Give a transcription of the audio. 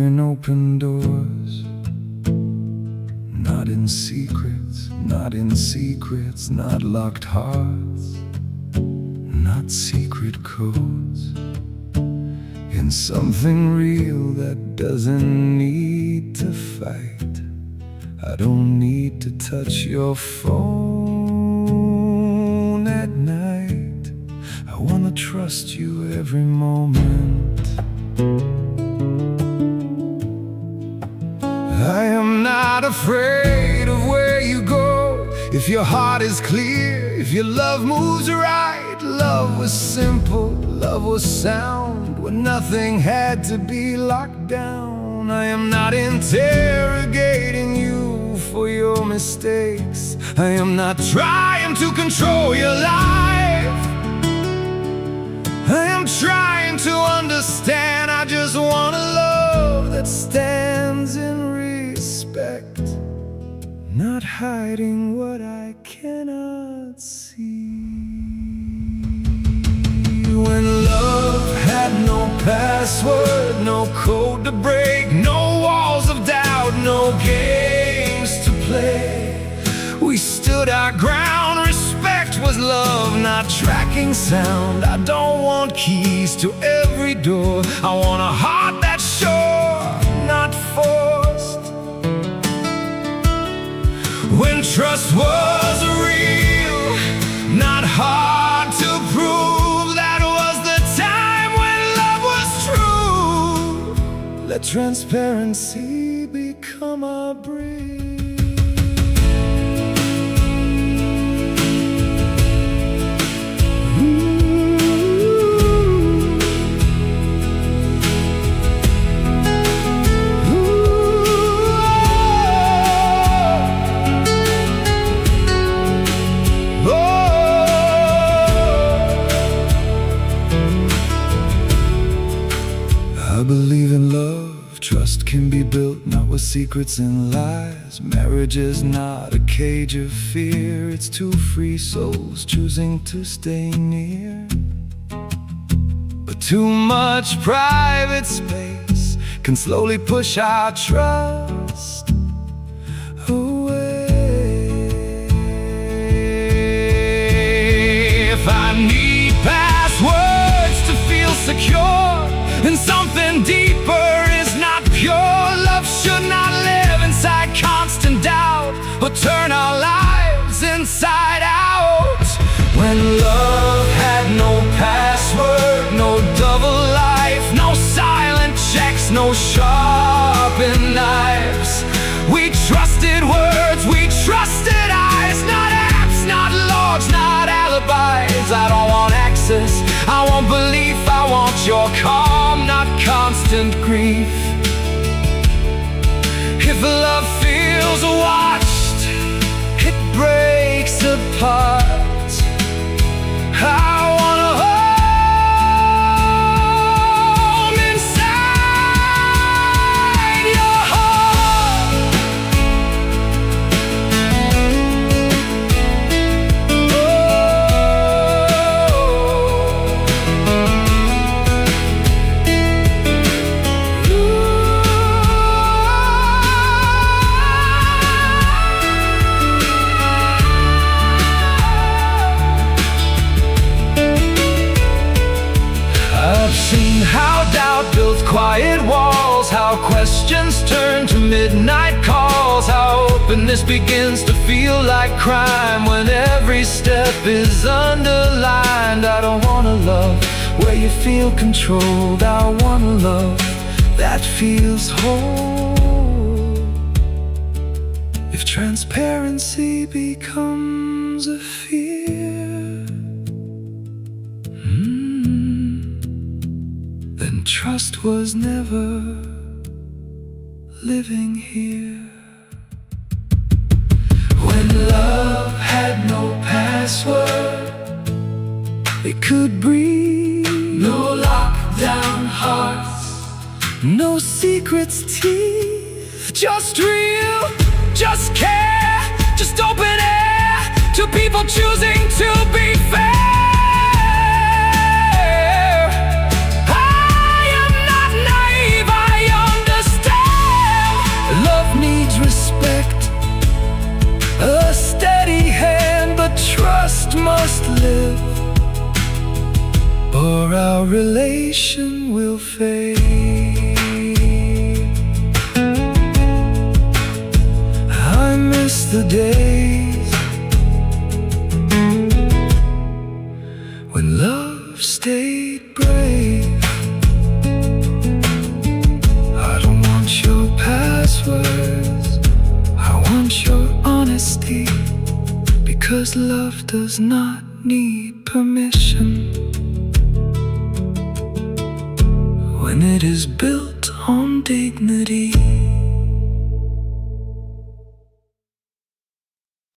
in open doors, not in secrets, not in secrets, not locked hearts, not secret codes. In something real that doesn't need to fight. I don't need to touch your phone at night. I wanna trust you every moment. I am not afraid of where you go. If your heart is clear, if your love moves right. Love was simple, love was sound, when nothing had to be locked down. I am not interrogating you for your mistakes. I am not trying to control your life. I am trying to understand. I just want a love that stands in respect, not hiding what I cannot see. When love had no password, no code to break, no walls of doubt, no games to play, we stood our ground. Respect was love, not tracking sound. I don't want keys to every door. I want a heart that's sure, not forced. When trust was real, not hard to prove. That was the time when love was true. Let transparency become our bridge. I believe in love, trust can be built, not with secrets and lies. Marriage is not a cage of fear, it's two free souls choosing to stay near. But too much private space can slowly push our trust away. If I need passwords to feel secure, and something deeper is not pure. Love should not live inside constant doubt, or turn our lives inside out. When love had no password, no double life, no silent checks, no sharpened knives. We trusted words, we trusted eyes, not apps, not logs, not alibis. I don't want access, I want belief, I want your calm, not constant grief. If love feels watched, it breaks apart. I want a home inside your heart. How doubt builds quiet walls, how questions turn to midnight calls, how openness begins to feel like crime when every step is underlined. I don't want a love where you feel controlled. I want a love that feels whole. If transparency becomes a fear, then trust was never living here. When love had no password, it could breathe. No lockdown hearts, no secrets teeth. Just real, just care, just open air to people choosing to be fair. I am not naive, I understand. relation will fade. I miss the days when love stayed brave. I don't want your passwords, I want your honesty, because love does not need permission when it is built on dignity.